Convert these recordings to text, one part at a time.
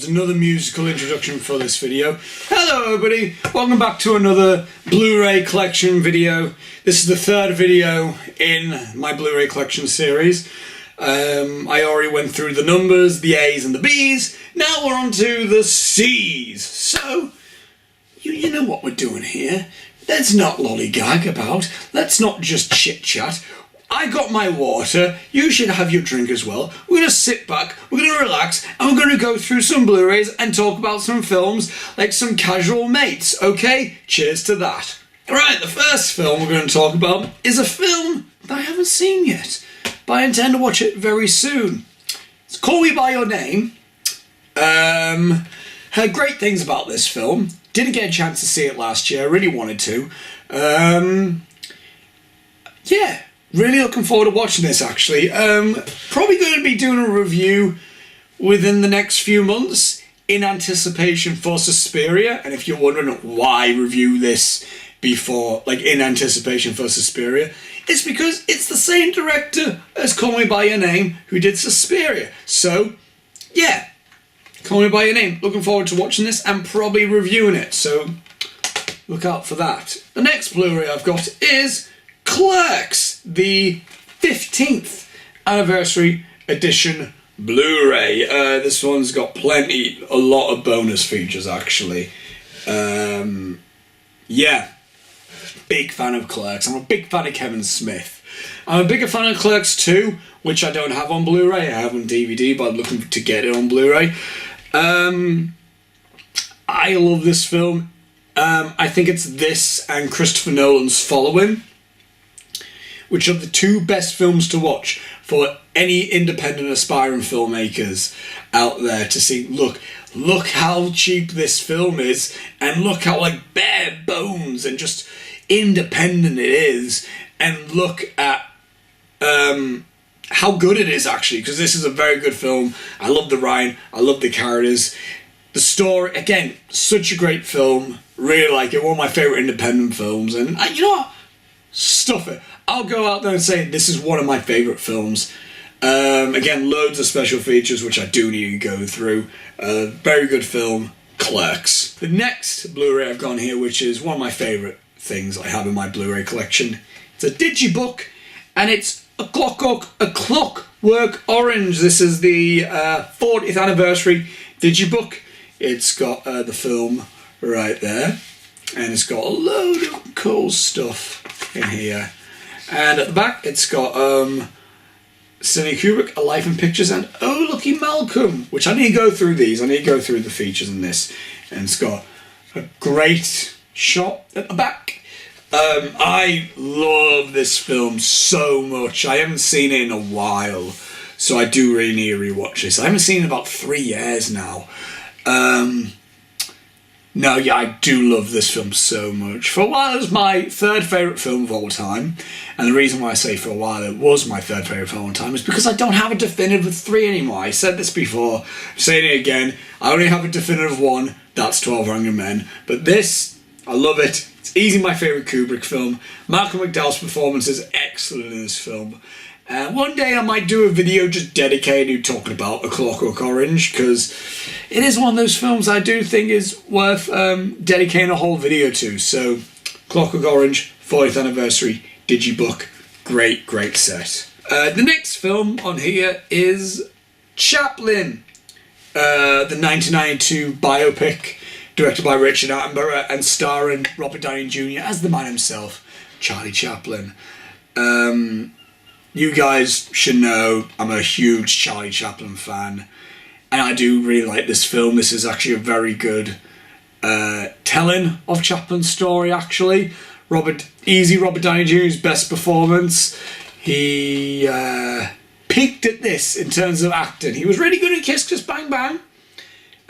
towards another musical introduction for this video. Hello everybody, welcome back to another Blu-ray collection video. This is the third video in my Blu-ray collection series. I already went through the numbers, the A's and the B's. Now we're on to the C's. So, you know what we're doing here. Let's not lollygag about. Let's not just chit-chat. I got my water, you should have your drink as well. We're going to sit back, we're going to relax, and we're going to go through some Blu-rays and talk about some films like some casual mates, okay? Cheers to that. Right, the first film we're going to talk about is a film that I haven't seen yet, but I intend to watch it very soon. It's Call Me By Your Name. Heard great things about this film. Didn't get a chance to see it last year, I really wanted to. Yeah. Really looking forward to watching this, actually. Probably going to be doing a review within the next few months in anticipation for Suspiria. And if you're wondering why review this before, like in anticipation for Suspiria, it's because it's the same director as Call Me By Your Name who did Suspiria. So, yeah, Call Me By Your Name. Looking forward to watching this and probably reviewing it. So, look out for that. The next Blu-ray I've got is Clerks, the 15th anniversary edition Blu-ray. This one's got a lot of bonus features actually. Yeah, big fan of Clerks. I'm a big fan of Kevin Smith. I'm a bigger fan of Clerks 2, which I don't have on Blu-ray. I have on DVD, but I'm looking to get it on Blu-ray. I love this film. I think it's this and Christopher Nolan's Following, which are the two best films to watch for any independent aspiring filmmakers out there to see. Look how cheap this film is, and look how like bare bones and just independent it is, and look at how good it is actually, because this is a very good film. I love the writing, I love the characters, the story. Again, such a great film. Really like it. One of my favourite independent films, and you know what? Stuff it. I'll go out there and say this is one of my favourite films. Again, loads of special features which I do need to go through. Very good film, Clerks. The next Blu-ray I've gone here, which is one of my favourite things I have in my Blu-ray collection. It's a digibook, and it's a Clockwork Orange. This is the 40th anniversary digibook. It's got the film right there, and it's got a load of cool stuff in here. And at the back, it's got Stanley Kubrick, A Life in Pictures, and Oh Lucky Malcolm, which I need to go through these. I need to go through the features in this. And it's got a great shot at the back. I love this film so much. I haven't seen it in a while, so I do really need to rewatch this. I haven't seen it in about 3 years now. No, yeah, I do love this film so much. For a while, it was my third favourite film of all time. And the reason why I say for a while it was my third favourite film of all time is because I don't have a definitive 3 anymore. I said this before, I'm saying it again. I only have a definitive 1, that's 12 Angry Men. But this, I love it. It's easily my favourite Kubrick film. Malcolm McDowell's performance is excellent in this film. One day I might do a video just dedicated to talking about A Clockwork Orange, because it is one of those films I do think is worth dedicating a whole video to. So, Clockwork Orange, 40th anniversary digibook, great set. The next film on here is Chaplin, the 1992 biopic directed by Richard Attenborough and starring Robert Downey Jr. as the man himself, Charlie Chaplin. You guys should know I'm a huge Charlie Chaplin fan, and I do really like this film. This is actually a very good telling of Chaplin's story, actually. Robert Downey Jr.'s best performance. He peaked at this in terms of acting. He was really good in Kiss Kiss Bang Bang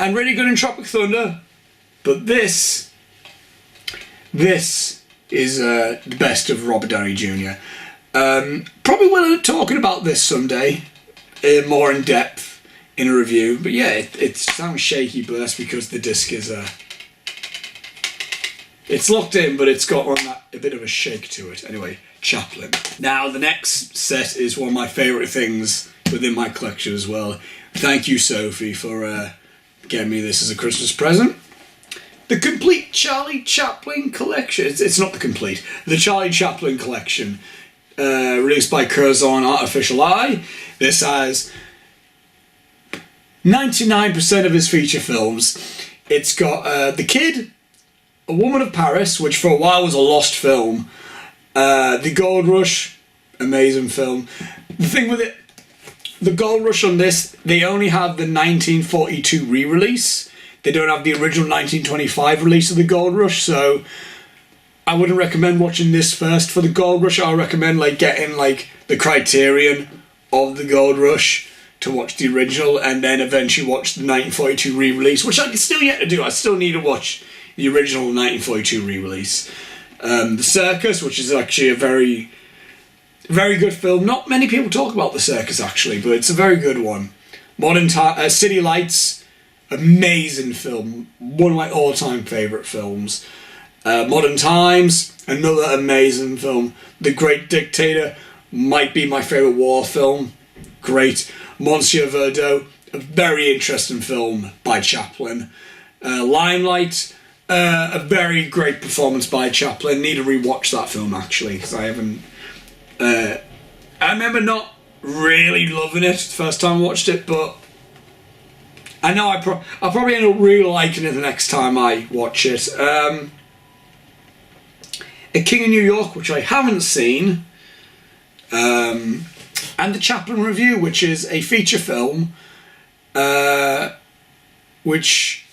and really good in Tropic Thunder, but this is the best of Robert Downey Jr. Probably will end talking about this someday, more in depth in a review. But yeah, it sounds shaky, but that's because the disc is it's locked in, but it's got a bit of a shake to it. Anyway, Chaplin. Now the next set is one of my favourite things within my collection as well. Thank you, Sophie, for get me this as a Christmas present. The complete Charlie Chaplin collection. It's not the complete. The Charlie Chaplin collection, released by Curzon Artificial Eye. This has 99% of his feature films. It's got The Kid, A Woman of Paris, which for a while was a lost film. The Gold Rush, amazing film. The thing with it, the Gold Rush on this, they only have the 1942 re-release. They don't have the original 1925 release of the Gold Rush, so I wouldn't recommend watching this first for the Gold Rush. I recommend like getting like the Criterion of the Gold Rush to watch the original, and then eventually watch the 1942 re-release, which I can still yet to do. I still need to watch the original 1942 re-release. The Circus, which is actually a very, very good film. Not many people talk about The Circus actually, but it's a very good one. City Lights. Amazing film, one of my all-time favourite films. Modern Times, another amazing film. The Great Dictator might be my favourite war film. Great. Monsieur Verdot, a very interesting film by Chaplin. Limelight, a very great performance by Chaplin. Need to rewatch that film actually, because I haven't. I remember not really loving it the first time I watched it, but I know I'll probably end up really liking it the next time I watch it. A King of New York, which I haven't seen, and The Chaplin Review, which is a feature film, which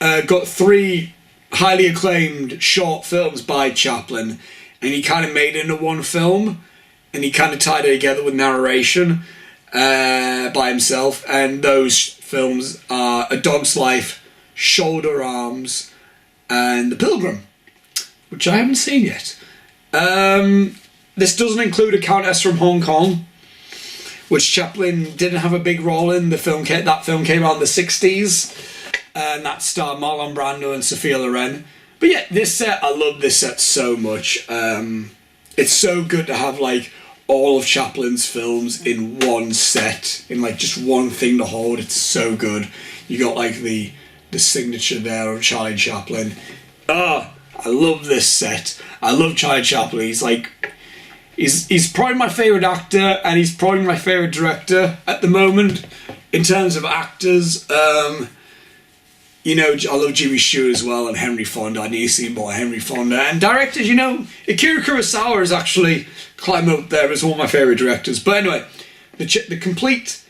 got 3 highly acclaimed short films by Chaplin, and he kind of made it into one film, and he kind of tied it together with narration by himself, and those films are A Dog's Life, Shoulder Arms, and The Pilgrim, which I haven't seen yet. This doesn't include A Countess from Hong Kong, which Chaplin didn't have a big role in. That film came out in the 60s, and that starred Marlon Brando and Sophia Loren. But yeah, this set, I love this set so much. It's so good to have like all of Chaplin's films in one set, in like just one thing to hold. It's so good. You got like the signature there of Charlie Chaplin. I love this set. I love Charlie Chaplin. He's probably my favourite actor, and he's probably my favourite director at the moment in terms of actors. I love Jimmy Stewart as well, and Henry Fonda. I need to see more Henry Fonda. And directors, Akira Kurosawa is actually climbing up there as one of my favourite directors. But anyway, the complete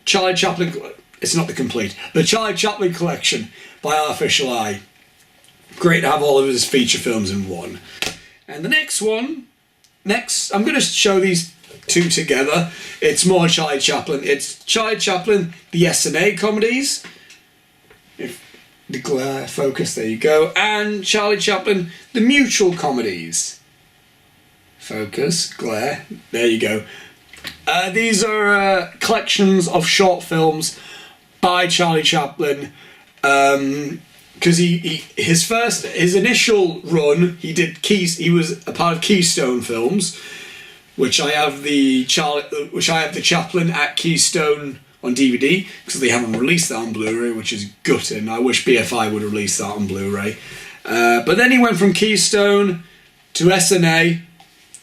Charlie Chaplin... It's not the complete. The Charlie Chaplin collection by Artificial Eye. Great to have all of his feature films in one. And the next, I'm going to show these two together. It's more Charlie Chaplin. It's Charlie Chaplin, the S&A comedies. If the glare focus, there you go. And Charlie Chaplin, the mutual comedies. Focus, glare, there you go. These are collections of short films by Charlie Chaplin. Because his initial run, he was a part of Keystone Films, which I have the Chaplin at Keystone on DVD, because they haven't released that on Blu-ray, which is gutting. I wish BFI would release that on Blu-ray. But then he went from Keystone to S&A,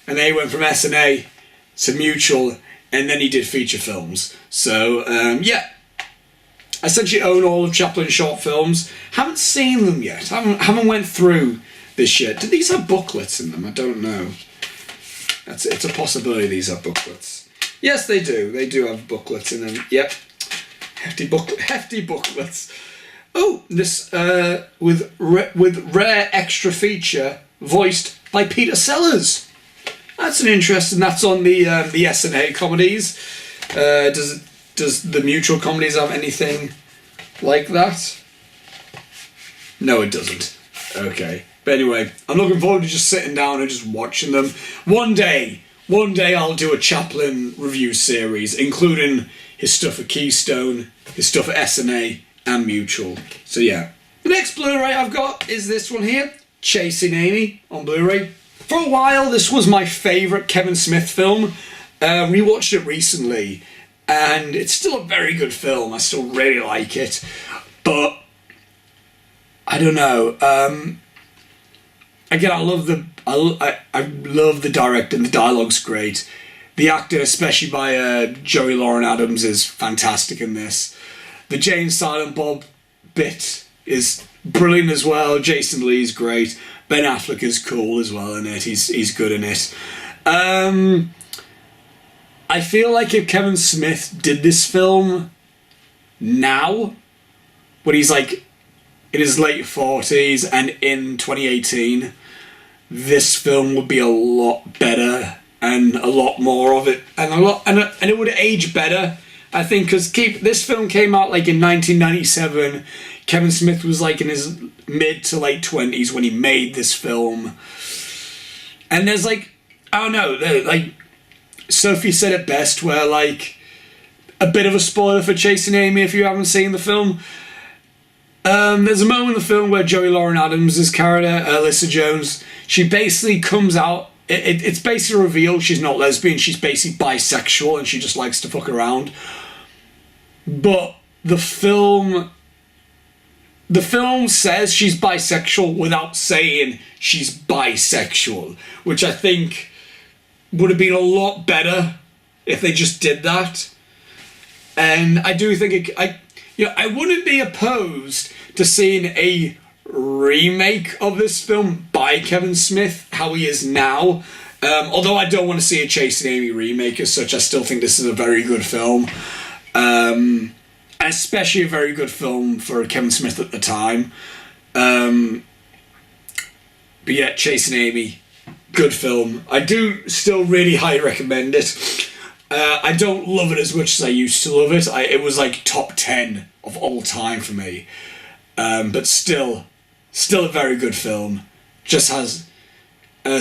and then he went from S&A to Mutual, and then he did feature films. So, yeah. I essentially own all of Chaplin's short films. Haven't seen them yet. Haven't went through this yet. Do these have booklets in them? I don't know. It's a possibility these have booklets. Yes, they do. They do have booklets in them. Yep. Hefty booklets. Oh, this with rare extra feature voiced by Peter Sellers. That's an interesting. That's on the S&A comedies. Does the mutual comedies have anything like that? No, it doesn't. Okay. But anyway, I'm looking forward to just sitting down and just watching them. One day I'll do a Chaplin review series, including his stuff at Keystone, his stuff at S&A, and Mutual. So yeah. The next Blu-ray I've got is this one here, Chasing Amy on Blu-ray. For a while, this was my favourite Kevin Smith film. Rewatched it recently, and it's still a very good film. I still really like it. But I don't know. Again, I love the directing. The dialogue's great. The actor, especially by Joey Lauren Adams, is fantastic in this. The Jane Silent Bob bit is brilliant as well. Jason Lee's great. Ben Affleck is cool as well in it. He's good in it. I feel like if Kevin Smith did this film now, when he's like in his late 40s and in 2018, this film would be a lot better and a lot more of it, and it would age better, I think, because this film came out like in 1997. Kevin Smith was like in his mid to late 20s when he made this film, and there's like, I don't know, like Sophie said it best, where like a bit of a spoiler for Chasing Amy if you haven't seen the film. There's a moment in the film where Joey Lauren Adams' character, Alyssa Jones, she basically comes out. It's basically revealed she's not lesbian. She's basically bisexual, and she just likes to fuck around. But the film says she's bisexual without saying she's bisexual, which I think would have been a lot better if they just did that. And I do think I wouldn't be opposed to seeing a remake of this film by Kevin Smith, how he is now. Although I don't want to see a Chasing Amy remake as such, I still think this is a very good film. Especially a very good film for Kevin Smith at the time. But yeah, Chasing Amy, good film. I do still really highly recommend it. I don't love it as much as I used to love it. It was like top 10 of all time for me. But still a very good film. Just has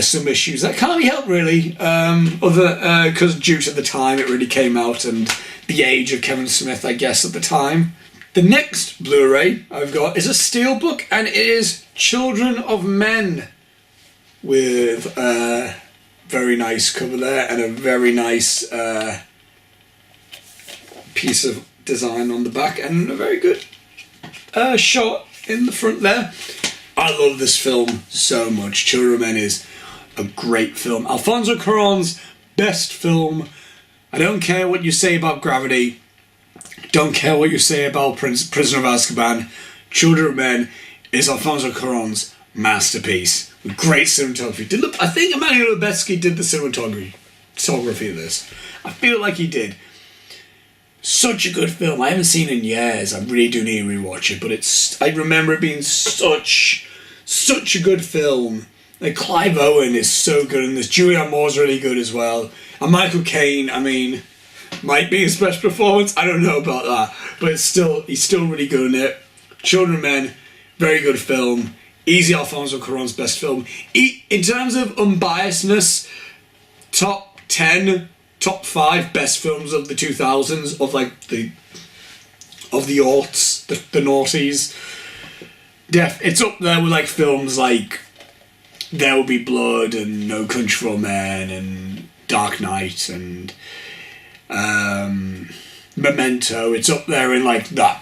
some issues that can't be helped really. Because due to the time it really came out and the age of Kevin Smith, I guess, at the time. The next Blu-ray I've got is a steelbook, and it is Children of Men, with a very nice cover there and a very nice piece of design on the back, and a very good shot in the front there. I love this film so much. Children of Men is a great film. Alfonso Cuarón's best film. I don't care what you say about Gravity. Don't care what you say about Prisoner of Azkaban. Children of Men is Alfonso Cuarón's masterpiece. With great cinematography. I think Emmanuel Lubezki did the cinematography of this. I feel like he did. Such a good film. I haven't seen it in years. I really do need to rewatch it. But I remember it being such a good film. Like, Clive Owen is so good in this. Julianne Moore's really good as well. And Michael Caine, I mean, might be his best performance. I don't know about that. But he's still really good in it. Children of Men, very good film. Easy Alfonso Cuarón's best film. In terms of unbiasedness, top 10, top 5 best films of the 2000s, of like the aughts, the noughties. It's up there with like films like There Will Be Blood and No Country for Old Men and Dark Knight and Memento. It's up there in like that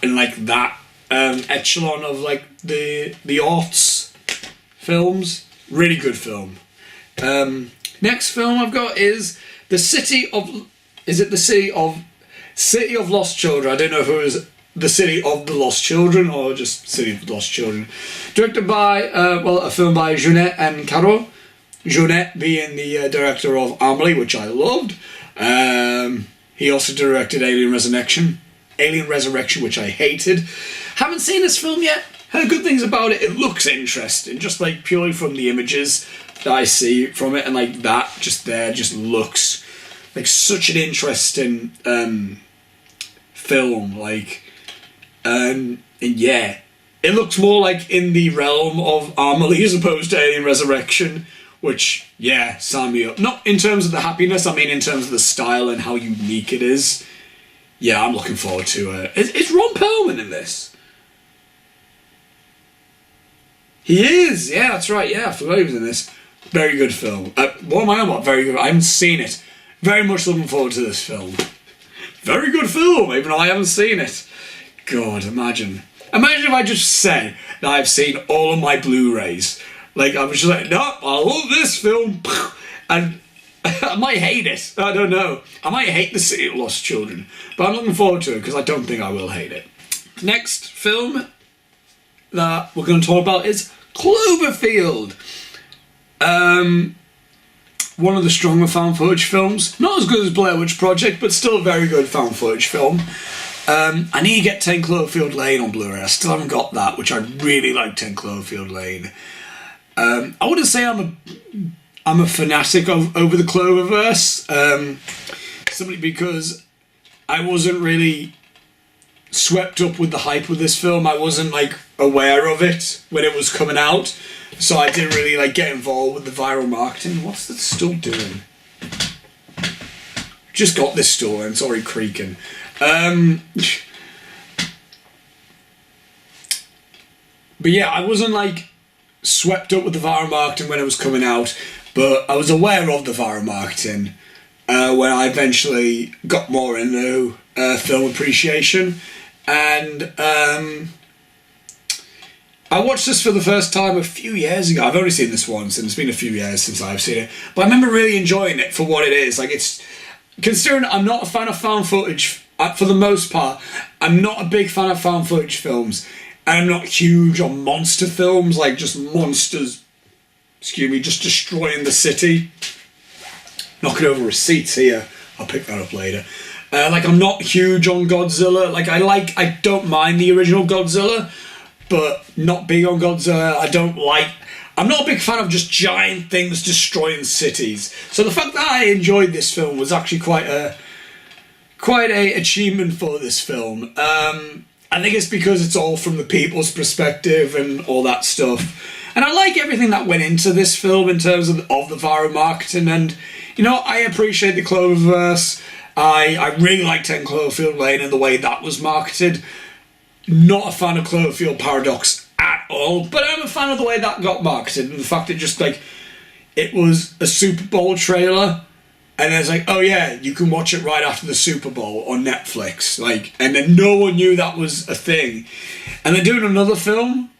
echelon of like the aughts films. Really good film. Next film I've got is City of Lost Children. I don't know if it was The City of the Lost Children or just City of the Lost Children. Directed by a film by Jeunet and Caro. Jeunet being the director of Amelie, which I loved. He also directed Alien Resurrection, which I hated. Haven't seen this film yet. Heard good things about it. It looks interesting, just like purely from the images that I see from it, and like that just looks like such an interesting film. Like, and yeah, it looks more like in the realm of Amelie as opposed to Alien Resurrection. Which, yeah, sign me up. Not in terms of the happiness, I mean in terms of the style and how unique it is. Yeah, I'm looking forward to it. Is Ron Perlman in this? He is! Yeah, that's right. Yeah, I forgot he was in this. Very good film. What am I on about? Very good. I haven't seen it. Very much looking forward to this film. Very good film, even though I haven't seen it. God, imagine. Imagine if I just said that I've seen all of my Blu-rays. Like, I was just like, no, I love this film. And I might hate it. I don't know. I might hate The City of Lost Children. But I'm looking forward to it because I don't think I will hate it. Next film that we're going to talk about is Cloverfield. One of the stronger found footage films. Not as good as Blair Witch Project, but still a very good found footage film. I need to get 10 Cloverfield Lane on Blu-ray. I still haven't got that, which I really like 10 Cloverfield Lane. I wouldn't say I'm a fanatic over the Cloververse, simply because I wasn't really swept up with the hype of this film. I wasn't like aware of it when it was coming out, so I didn't really like get involved with the viral marketing. What's the stool doing? Just got this stool and it's already creaking. But yeah, I wasn't like swept up with the viral marketing when it was coming out, but I was aware of the viral marketing when I eventually got more into film appreciation. And I watched this for the first time a few years ago. I've only seen this once, and it's been a few years since I've seen it. But I remember really enjoying it for what it is. Like, it's, considering I'm not a fan of found footage, for the most part, I'm not a big fan of found footage films. And I'm not huge on monster films, like just monsters, just destroying the city. Knocking over receipts here. I'll pick that up later. Like, I'm not huge on Godzilla. Like, I don't mind the original Godzilla, but not big on Godzilla. I'm not a big fan of just giant things destroying cities. So the fact that I enjoyed this film was actually quite a achievement for this film. I think it's because it's all from the people's perspective and all that stuff. And I like everything that went into this film in terms of the viral marketing. And, you know, I appreciate the Cloververse. I really like 10 Cloverfield Lane and the way that was marketed. Not a fan of Cloverfield Paradox at all, but I'm a fan of the way that got marketed and the fact that just like it was a Super Bowl trailer, and it's like, oh yeah, you can watch it right after the Super Bowl on Netflix, like, and then no one knew that was a thing. And they're doing another film,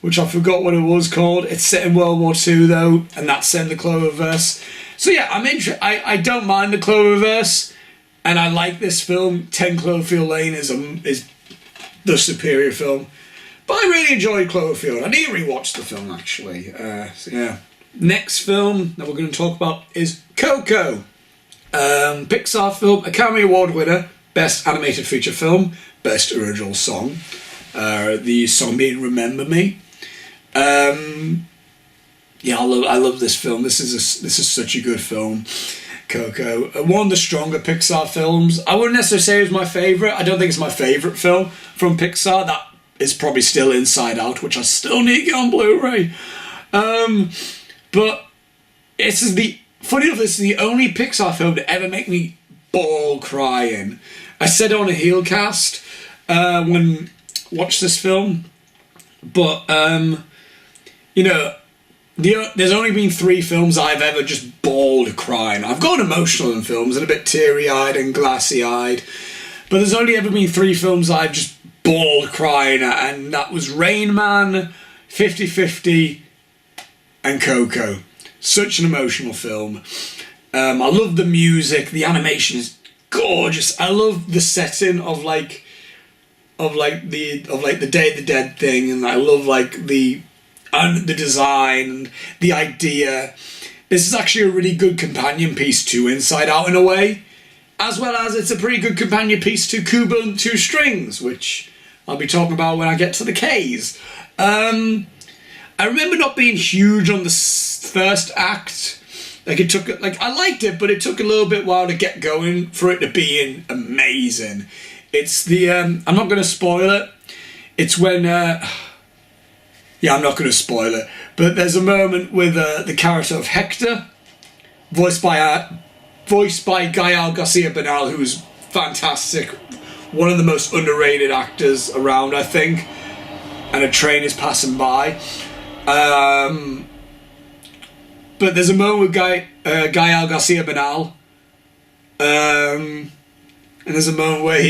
which I forgot what it was called. It's set in World War II though, and that's set in the Cloververse. So yeah, I don't mind the Cloververse, and I like this film. 10 Cloverfield Lane is the superior film. But I really enjoyed Cloverfield. I need to rewatch the film, actually. So yeah. Next film that we're going to talk about is Coco. Pixar film, Academy Award winner, Best Animated Feature Film, Best Original Song. The song being Remember Me. Yeah, I love this film. This is such a good film. Coco, one of the stronger Pixar films. I wouldn't necessarily say it was my favourite. I don't think it's my favourite film from Pixar. That is probably still Inside Out, which I still need to get on Blu-ray. But funny enough, this is the only Pixar film to ever make me bawl crying. I said it on a Heelcast when I watched this film, but you know, there's only been 3 films I've ever just bawled crying. I've gone emotional in films and a bit teary-eyed and glassy-eyed, but there's only ever been 3 films I've just bawled crying at, and that was Rain Man, 50/50, and Coco. Such an emotional film. I love the music. The animation is gorgeous. I love the setting of the Day of the Dead thing, and I love the design and the idea. This is actually a really good companion piece to Inside Out in a way, as well as it's a pretty good companion piece to Kubo and the Two Strings, which I'll be talking about when I get to the K's. I remember not being huge on the first act. I liked it, but it took a little bit while to get going for it to be amazing. It's I'm not going to spoil it. It's when yeah, I'm not going to spoil it, but there's a moment with the character of Hector, voiced by Gael Garcia Bernal, who's fantastic, one of the most underrated actors around, I think. And a train is passing by. But there's a moment with Gael Garcia Bernal, and there's a moment where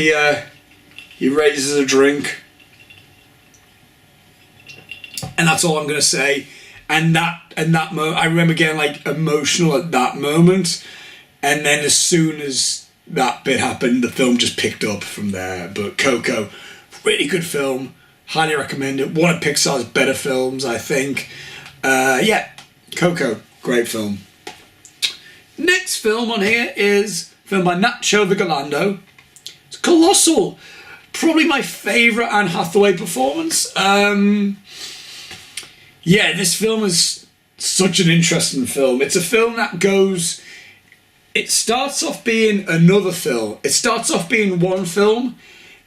he raises a drink, And that's all I'm going to say. And I remember getting like emotional at that moment. And then as soon as that bit happened, the film just picked up from there. But Coco, really good film. Highly recommend it. One of Pixar's better films, I think. Yeah, Coco, great film. Next film on here is a film by Nacho Vigalondo. It's colossal. Probably my favourite Anne Hathaway performance. Yeah, this film is such an interesting film. It's a film that goes... It starts off being another film. It starts off being one film,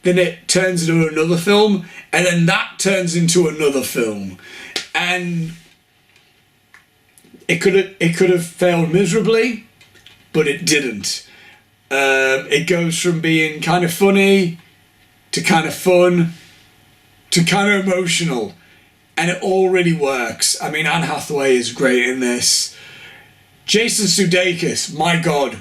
then it turns into another film, and then that turns into another film. And it could have failed miserably, but it didn't. It goes from being kind of funny to kind of fun to kind of emotional, and it all really works. I mean, Anne Hathaway is great in this. Jason Sudeikis, my God,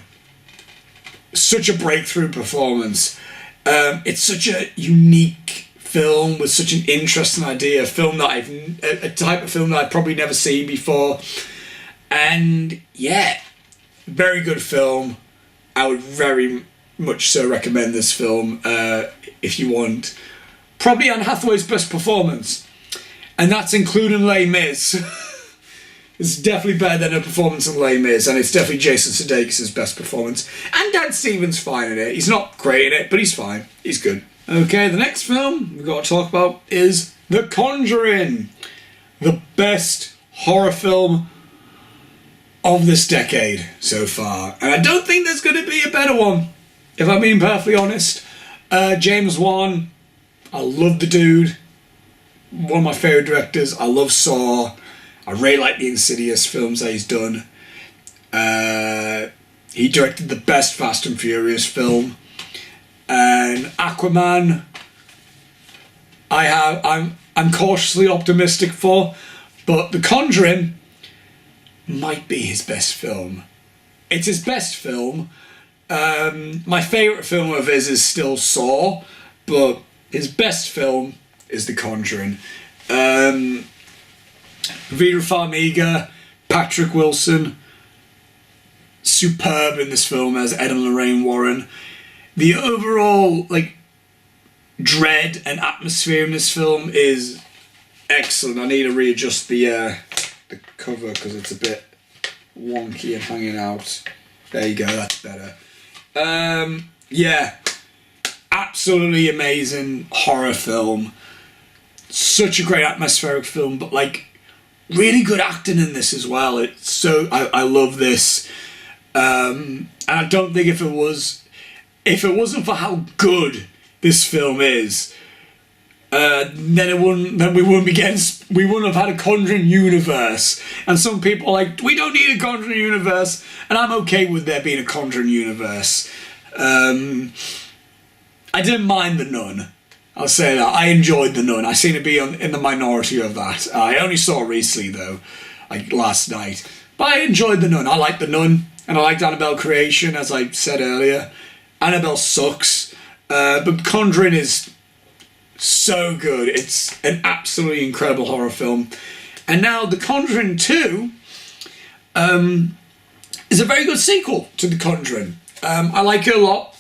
such a breakthrough performance. It's such a unique film with such an interesting idea, a type of film that I've probably never seen before. And yeah, very good film. I would very much so recommend this film if you want. Probably Anne Hathaway's best performance, and that's including Les Mis. It's definitely better than a performance in Les Mis, and it's definitely Jason Sudeikis' best performance. And Dan Stevens' fine in it. He's not great in it, but he's fine. He's good. Okay, the next film we've got to talk about is The Conjuring. The best horror film of this decade so far. And I don't think there's going to be a better one, if I'm being perfectly honest. James Wan, I love the dude. One of my favourite directors. I love Saw. I really like the Insidious films that he's done. He directed the best Fast and Furious film. And Aquaman, I'm cautiously optimistic for, but The Conjuring might be his best film. It's his best film. My favourite film of his is still Saw, but his best film is The Conjuring. Vera Farmiga, Patrick Wilson, superb in this film as Ed and Lorraine Warren. The overall dread and atmosphere in this film is excellent. I need to readjust the cover because it's a bit wonky and hanging out. There you go, that's better. Yeah, absolutely amazing horror film. Such a great atmospheric film, but really good acting in this as well. It's so I love this, and I don't think if it wasn't for how good this film is, then we wouldn't have had a Conjuring universe. And some people are like, we don't need a Conjuring universe, and I'm okay with there being a Conjuring universe. I didn't mind The Nun. I'll say that. I enjoyed The Nun. I seem to be in the minority of that. I only saw it recently, though, last night. But I enjoyed The Nun. I liked The Nun, and I liked Annabelle Creation, as I said earlier. Annabelle sucks, but Conjuring is so good. It's an absolutely incredible horror film. And now The Conjuring 2 is a very good sequel to The Conjuring. I like it a lot.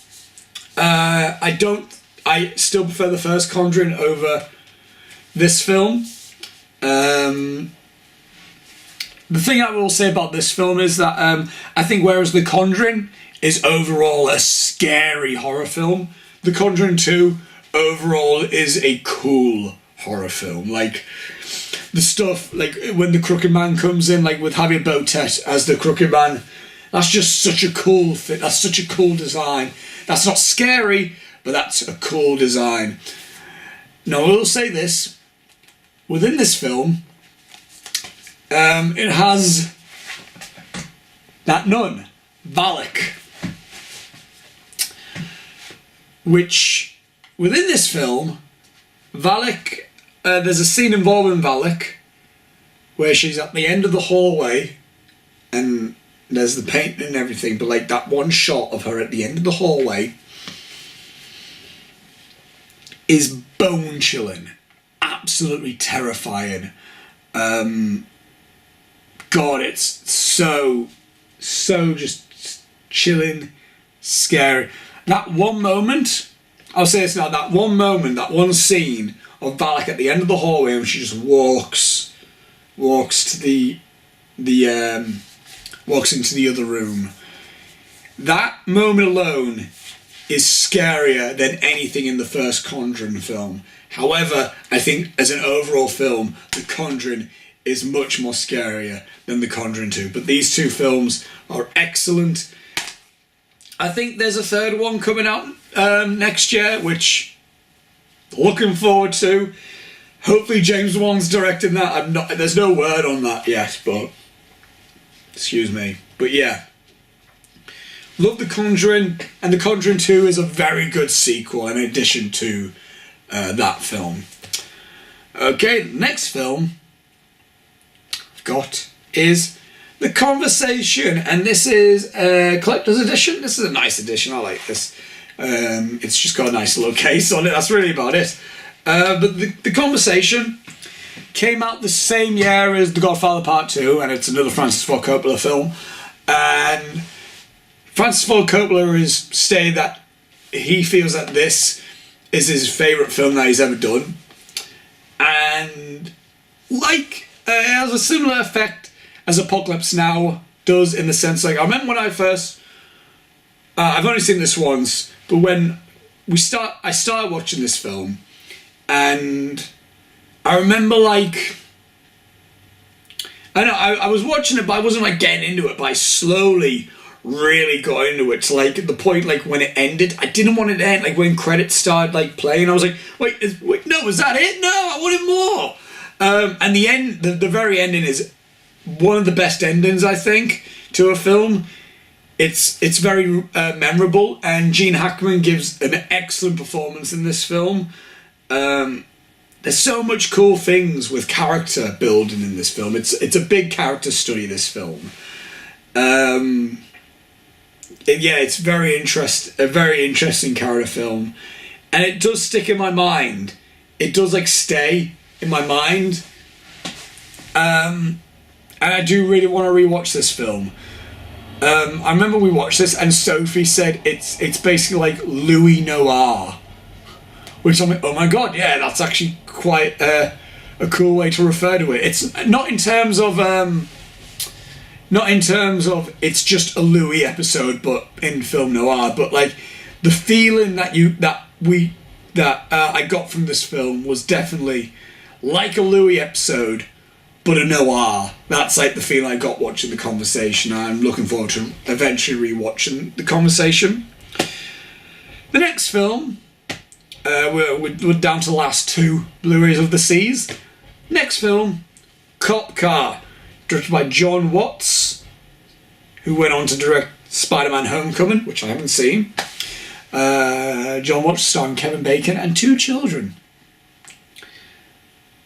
I still prefer the first Conjuring over this film. The thing I will say about this film is that I think whereas The Conjuring is overall a scary horror film, The Conjuring 2 overall is a cool horror film. The stuff, when the Crooked Man comes in, with Javier Botet as the Crooked Man, that's just such a cool thing. That's such a cool design. That's not scary, but that's a cool design. Now, I will say this. Within this film, it has that nun, Valak, which, within this film, Valak, there's a scene involving Valak where she's at the end of the hallway and there's the painting and everything, but that one shot of her at the end of the hallway is bone-chilling, absolutely terrifying. God, it's so just chilling, scary. That one moment, I'll say this now, that one moment, that one scene of Valak at the end of the hallway when she just walks to walks into the other room. That moment alone is scarier than anything in the first Conjuring film. However, I think as an overall film, The Conjuring is much more scarier than The Conjuring 2. But these two films are excellent. I think there's a third one coming out next year, which looking forward to. Hopefully James Wan's directing that. There's no word on that yet, but excuse me. But yeah. Love The Conjuring, and The Conjuring 2 is a very good sequel in addition to that film. Okay, next film I've got is The Conversation, and this is a collector's edition. This is a nice edition, I like this. It's just got a nice little case on it, that's really about it. But the Conversation came out the same year as The Godfather Part 2, and it's another Francis Ford Coppola film. And Francis Ford Coppola is stated that he feels that this is his favourite film that he's ever done. And like, it has a similar effect as Apocalypse Now does, in the sense, like, I remember when I first, I've only seen this once, but when I started watching this film, and I remember, like, I know I was watching it, but I wasn't like getting into it, but I slowly really got into it to like the point like when it ended. I didn't want it to end, like when credits started like playing, I was like, wait, no, was that it? No, I wanted more. And the end, the very ending is one of the best endings, I think, to a film. It's very memorable, and Gene Hackman gives an excellent performance in this film. There's so much cool things with character building in this film. It's a big character study, this film. It's a very interesting character film, and it does stick in my mind. It does like stay in my mind, and I do really want to rewatch this film. I remember we watched this, and Sophie said it's basically like Louis Noir, which I'm like, oh my god, yeah, that's actually quite a cool way to refer to it. It's not in terms of it's just a Louis episode, but in film noir. But like the feeling that I got from this film was definitely like a Louis episode, but a noir. That's like the feeling I got watching The Conversation. I'm looking forward to eventually rewatching The Conversation. The next film, we're down to the last two Blu-rays of the seas. Next film, Cop Car, directed by John Watts, who went on to direct Spider-Man Homecoming, which I haven't seen. John Watts, starring Kevin Bacon and two children.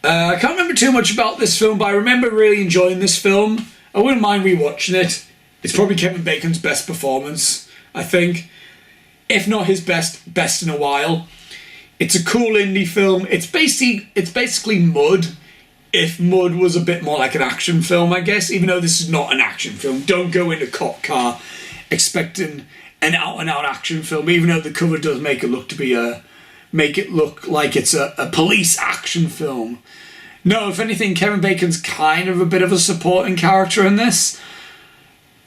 I can't remember too much about this film, but I remember really enjoying this film. I wouldn't mind rewatching it. It's probably Kevin Bacon's best performance, I think. If not his best in a while. It's a cool indie film. It's basically Mud, if Mud was a bit more like an action film, I guess, even though this is not an action film. Don't go into Cop Car expecting an out-and-out action film, even though the cover does make it look like it's a police action film. No, if anything, Kevin Bacon's kind of a bit of a supporting character in this.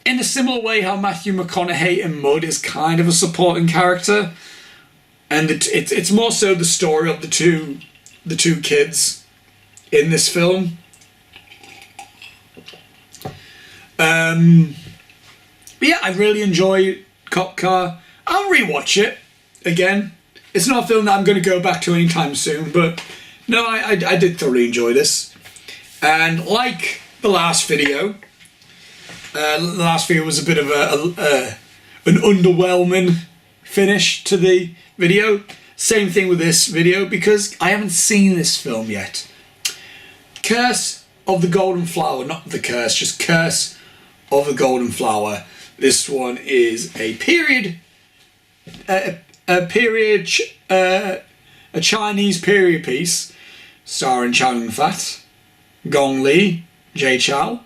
In a similar way how Matthew McConaughey in Mud is kind of a supporting character. And it's more so the story of the two kids in this film. But yeah, I really enjoy Cop Car. I'll rewatch it again. It's not a film that I'm going to go back to anytime soon, but no, I did thoroughly enjoy this. And like the last video was a bit of an underwhelming finish to the video. Same thing with this video, because I haven't seen this film yet. Curse of the Golden Flower, not The Curse, just Curse of the Golden Flower. This one is a Chinese period piece starring Chow Yun-fat, Gong Li, Jay Chow.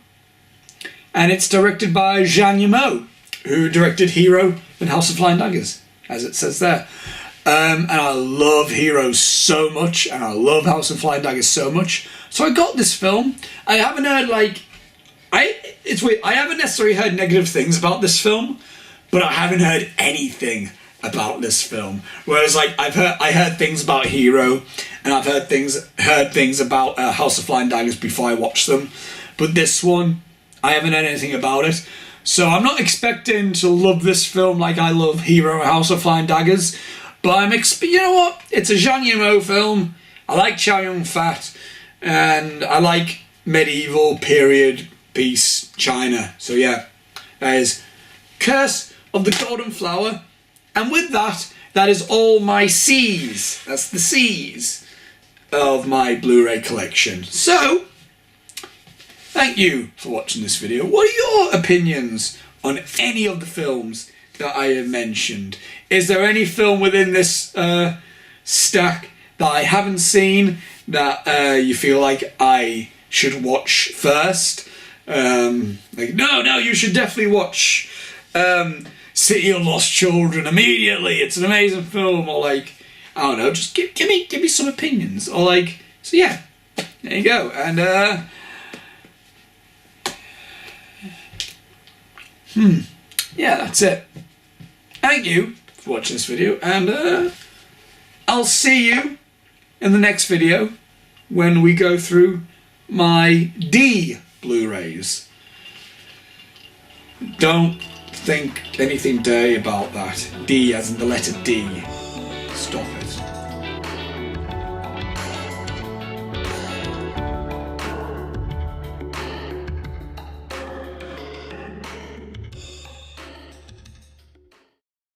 And it's directed by Zhang Yimou, who directed Hero and House of Flying Daggers, as it says there. And I love Hero so much, and I love House of Flying Daggers so much. So I got this film. I haven't heard, like... It's weird. I haven't necessarily heard negative things about this film, but I haven't heard anything about this film. Whereas, like, I heard things about Hero, and I've heard things about House of Flying Daggers before I watched them. But this one, I haven't heard anything about it. So I'm not expecting to love this film like I love Hero and House of Flying Daggers. But you know what? It's a Zhang Yimou film. I like Chow Yun-fat, and I like medieval period piece China. So yeah, that is Curse of the Golden Flower. And with that, that is all my C's. That's the C's of my Blu-ray collection. So, thank you for watching this video. What are your opinions on any of the films that I have mentioned? Is there any film within this stack that I haven't seen that you feel like I should watch first? Like, no, you should definitely watch City of Lost Children immediately. It's an amazing film. Or like, I don't know, just give me some opinions. Or like, so yeah, there you go. And yeah, that's it. Thank you for watching this video, and I'll see you in the next video when we go through my D Blu-rays. Don't think anything day about that. D as in the letter D. Stop it.